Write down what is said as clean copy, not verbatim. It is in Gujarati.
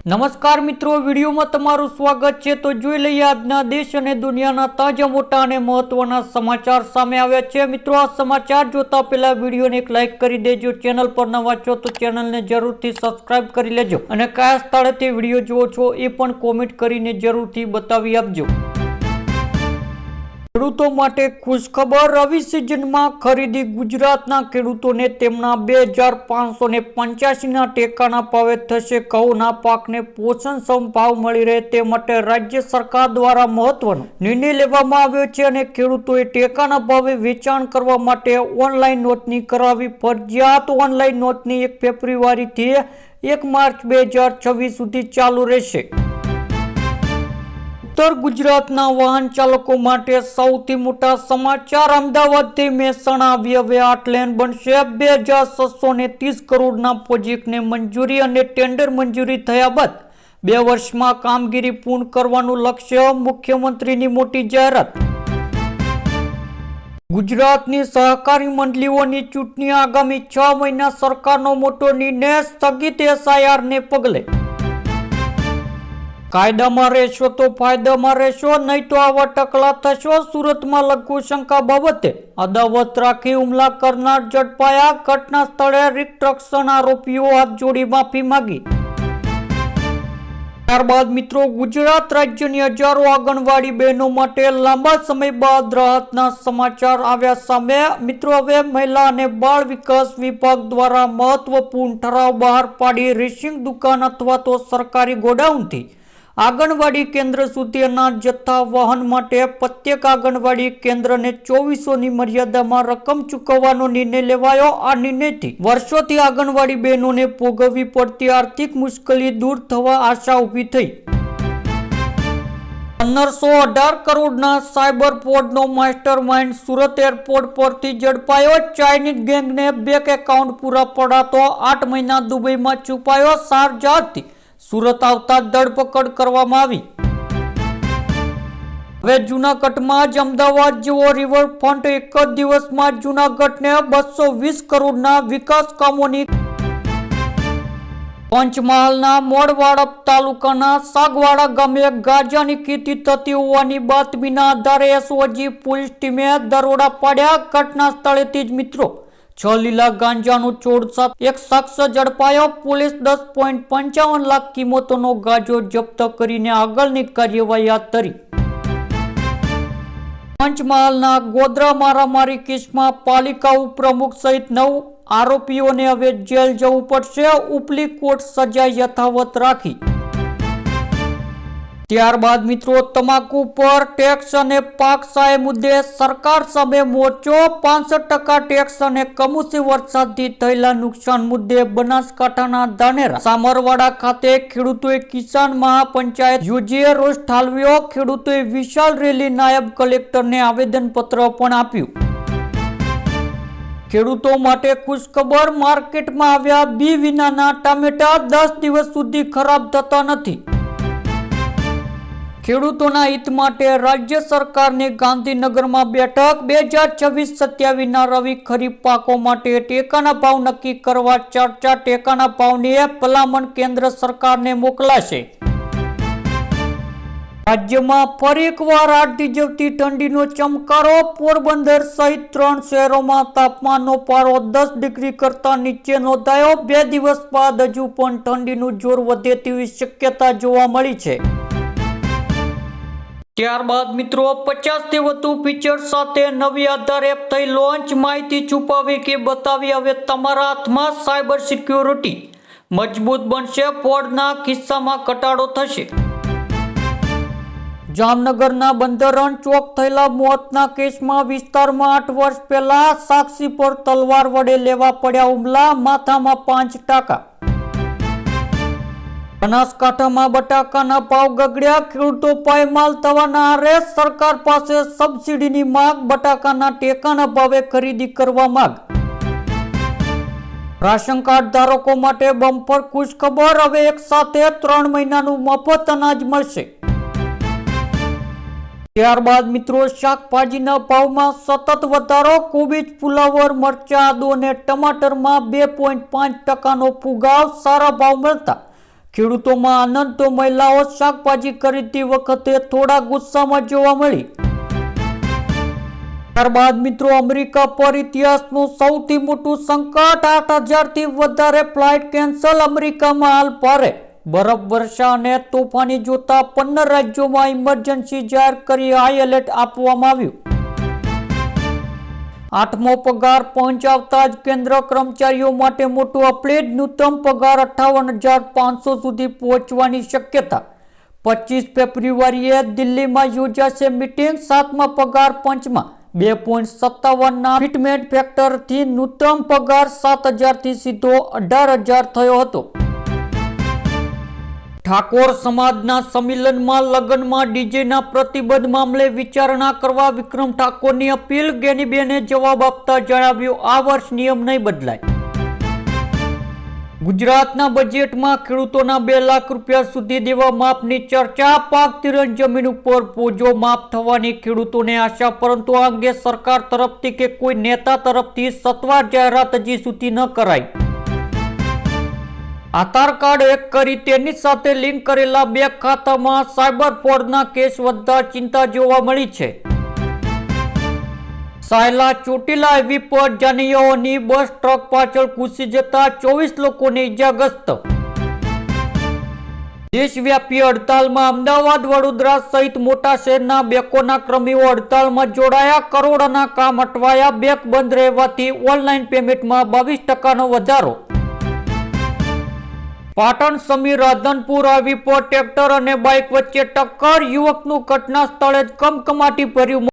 નમસ્કાર મિત્રો, વિડીયોમાં તમારું સ્વાગત છે। તો જોઈ લઈએ આજના દેશ અને દુનિયાના તાજા મોટા અને મહત્વના સમાચાર સામે આવ્યા છે। મિત્રો, આ સમાચાર જોતા પહેલા વિડીયોને એક લાઇક કરી દેજો। ચેનલ પર નવા છો તો ચેનલને જરૂરથી સબસ્ક્રાઇબ કરી લેજો અને કયા સ્થળેથી વિડીયો જુઓ છો એ પણ કોમેન્ટ કરીને જરૂરથી બતાવી આપજો। ખેડૂતો માટે ખુશખબર। રવિ સિઝનમાં ખરીદી। ગુજરાતના ખેડૂતોને તેમના 2585ના ટેકાના ભાવે થશે। ઘઉંના પાકને પોષણક્ષમ ભાવ મળી રહે તે માટે રાજ્ય સરકાર દ્વારા મહત્વનો નિર્ણય લેવામાં આવ્યો છે અને ખેડૂતોએ ટેકાના ભાવે વેચાણ કરવા માટે ઓનલાઈન નોંધણી કરાવવી ફરજિયાત। ઓનલાઈન નોંધણી 1 ફેબ્રુઆરીથી 1 માર્ચ 2026 સુધી ચાલુ રહેશે। ઉત્તર ગુજરાતના વાહન ચાલકો માટે સૌથી મોટા સમાચાર। અમદાવાદથી મહેસાણા આવી હવે 8 લેન બનશે। 2630 કરોડના પ્રોજેક્ટને મંજૂરી અને ટેન્ડર મંજૂરી થયા બાદ 2 વર્ષમાં કામગીરી પૂર્ણ કરવાનું લક્ષ્ય। મુખ્યમંત્રીની મોટી જાહેરાત। ગુજરાતની સહકારી મંડળીઓની ચૂંટણી આગામી 6 મહિના। સરકારનો મોટો નિર્ણય। સ્થગિત SIRને પગલે કાયદામાં રહેશો તો ફાયદામાં રહેશો, નહીં તો આવા ટકલા થશો। સુરતમાં લઘુશંકા બાબતે અદાવત રાખી હુમલા કરનાર ઝડપાયા। ઘટના સ્થળે રિસ્ટ્રક્શન આરોપીઓ હાથ જોડી માફી માંગી। ત્યારબાદ મિત્રો, ગુજરાત રાજ્યની હજારો આંગણવાડી બહેનો માટે લાંબા સમય બાદ રાહતના સમાચાર આવ્યા સામે। મિત્રો, હવે મહિલા અને બાળ વિકાસ વિભાગ દ્વારા મહત્વપૂર્ણ ઠરાવ બહાર પાડી રેશનિંગ દુકાન અથવા તો સરકારી ગોડાઉનથી આંગણવાડી કેન્દ્ર સુધી અનાજ જથ્થા વહન માટે પ્રત્યેક આંગણવાડી કેન્દ્રને 2400ની મર્યાદામાં રકમ ચૂકવવાનો નિર્ણય લેવાયો। આ નિર્ણયથી વર્ષોથી આંગણવાડી બહેનોને ભોગવવી પડતી આર્થિક મુશ્કેલી દૂર થવા આશા ઊભી થઈ। 1518 કરોડના સાયબર ફ્રોડનો માસ્ટર માઇન્ડ સુરત એરપોર્ટ પરથી ઝડપાયો। ચાઇનીઝ ગેંગને બેંક એકાઉન્ટ પૂરા પડાતો 8 મહિના દુબઈમાં છુપાયો। શારજાહથી સુરત આવતા ધરપકડ કરવામાં આવી। હવે જૂનાગઢમાં જ અમદાવાદ જેવો રિવરફ્રન્ટ। એક જ દિવસમાં જૂનાગઢને 220 કરોડના વિકાસ કામોની। પંચમહાલના મોડવાડા તાલુકાના સાગવાડા ગામે ગાંજાની ખેતી થતી હોવાની બાતમીના આધારે SOG પોલીસ ટીમે દરોડા પાડ્યા। ઘટના સ્થળેથી જ મિત્રો 6 લીલા ગાંજાનું છોડ સાથે એક શખ્સ ઝડપાયો। પોલીસ 10.55 લાખ કિંમતનો ગાંજો જપ્ત કરીને આગળની કાર્યવાહી હાથ ધરી। પંચમહાલના ગોધરા મારામારી કેસમાં પાલિકા ઉપપ્રમુખ સહિત 9 આરોપીઓને હવે જેલ જવું પડશે। ઉપલી કોર્ટ સજા યથાવત રાખી। ત્યારબાદ મિત્રો, તમાકુ પર ટેક્સ અને પાક સહાય મુદ્દે સરકાર સામે મોરચો। 65% ટેક્સ અને કમોસમી વરસાદથી થયેલા નુકસાન મુદ્દે બનાસકાંઠાના ધાનેરા સામરવાડા ખાતે ખેડૂતોએ કિસાન મહાપંચાયત યોજી રોષ ઠાલવ્યો। ખેડૂતોએ વિશાળ રેલી નાયબ કલેક્ટરને આવેદનપત્ર પણ આપ્યું। ખેડૂતો માટે ખુશખબર। માર્કેટમાં આવ્યા બી વિનાના ટામેટા 10 દિવસ સુધી ખરાબ થતા નથી। ખેડૂતોના હિત માટે રાજ્ય સરકારની ગાંધીનગરમાં બેઠક। 2026-27ના રવિ ખરીફ પાકો માટે ટેકાના ભાવ નક્કી કરવા ચર્ચા। ટેકાના ભાવની ભલામણ કેન્દ્ર સરકારને મોકલાશે। રાજ્યમાં ફરી એકવાર આગ થીજવતી ઠંડીનો ચમકારો। પોરબંદર સહિત 3 શહેરોમાં તાપમાનનો પારો 10 ડિગ્રી કરતા નીચે નોંધાયો। 2 દિવસ બાદ હજુ પણ ઠંડીનું જોર વધે તેવી શક્યતા જોવા મળી છે। ત્યારબાદ મિત્રો, 50થી વધુ ફીચર સાથે નવી આધાર એપ થઈ લોન્ચ। માહિતી છુપાવી કે બતાવી હવે તમારા હાથમાં। સાયબર સિક્યોરિટી મજબૂત બનશે, ફ્રોડના કિસ્સામાં ઘટાડો થશે। જામનગરના બંધારણ ચોક થયેલા મોતના કેસમાં વિસ્તારમાં 8 વર્ષ પહેલા સાક્ષી પર તલવાર વડે લેવા પડ્યા હુમલા। માથામાં 5 ટાંકા। બનાસકાંઠામાં બટાકાના ભાવ ગગડ્યા। ખેડૂતો પાયમાલ થવાના આરે। સરકાર પાસે સબસિડીની માંગ। બટાકાના ટેકાના ભાવે ખરીદી કરવા માંગ। રાશન કાર્ડ ધારકો માટે બમ્પર ખુશખબર। હવે એક સાથે 3 મહિનાનું મફત અનાજ મળશે। ત્યારબાદ મિત્રો, શાકભાજીના ભાવમાં સતત વધારો। કોબીજ, ફુલાવર, મરચા, આદુ અને ટમાટરમાં 2.5%નો ફુગાવ। સારા ભાવ મળતા ખેડૂતોમાં આનંદ તો મહિલાઓ શાકભાજી ખરીદતી વખતે થોડા ગુસ્સામાં જોવા મળી. ત્યારબાદ મિત્રો અમેરિકા પર ઇતિહાસનું સૌથી મોટું સંકટ, 8,000 થી વધારે ફ્લાઇટ કેન્સલ. અમેરિકામાં હાલ ભારે બરફવર્ષા અને તોફાની જોતા 15 રાજ્યોમાં ઇમરજન્સી જાહેર કરી હાઈ એલર્ટ આપવામાં આવ્યું. 8મો પગાર પંચ આવતા જ કેન્દ્ર કર્મચારીઓ માટે મોટું અપડેટ. ન્યૂનતમ પગાર 58,500 સુધી પહોંચવાની શક્યતા. 25 ફેબ્રુઆરીએ દિલ્હીમાં યોજાશે મીટિંગ. 7મા પગાર પંચમાં 2.57 ના ફિટમેન્ટ ફેક્ટરથી ન્યૂનતમ પગાર 7,000 થી સીધો 18,000 થયો હતો. ઠાકોર સમાજના સંમેલનમાં લગ્નમાં ડીજેના પ્રતિબંધ મામલે વિચારણા કરવા વિક્રમ ઠાકોરની અપીલ. ગેનીબેને જવાબ આપતા જણાવ્યું, આ વર્ષ નિયમ નહીં બદલાય. ગુજરાતના બજેટમાં ખેડૂતોના 2 લાખ રૂપિયા સુધી દેવા માફની ચર્ચા. પાક ધિરાણ જમીન ઉપર બોજો માફ થવાની ખેડૂતોને આશા, પરંતુ આ અંગે સરકાર તરફથી કે કોઈ નેતા તરફથી સત્તાવાર જાહેરાત હજી સુધી ન કરાઈ. આધાર કાર્ડ હેક કરી તેની સાથે લિંક કરેલા બેંક ખાતામાં સાયબર ફ્રોડના કેસ વધતા ચિંતા જોવા મળી છે. સાયલા ચોટીલા હાઈવે પર જાનૈયાઓની બસ ટ્રક પાછળ ઘૂસી જતા 24 લોકોને ઇજાગ્રસ્ત. દેશવ્યાપી હડતાલમાં અમદાવાદ, વડોદરા સહિત મોટા શહેરના બેંકોના કર્મીઓ હડતાલમાં જોડાયા. કરોડોના કામ અટવાયા. બેંક બંધ રહેવાથી ઓનલાઈન પેમેન્ટમાં 22% વધારો. પાટણ સમી રાધનપુર હાઈવે પર ટ્રેક્ટર અને બાઇક વચ્ચે ટક્કર. યુવકનું ઘટના સ્થળે જ કમકમાટી ભર્યું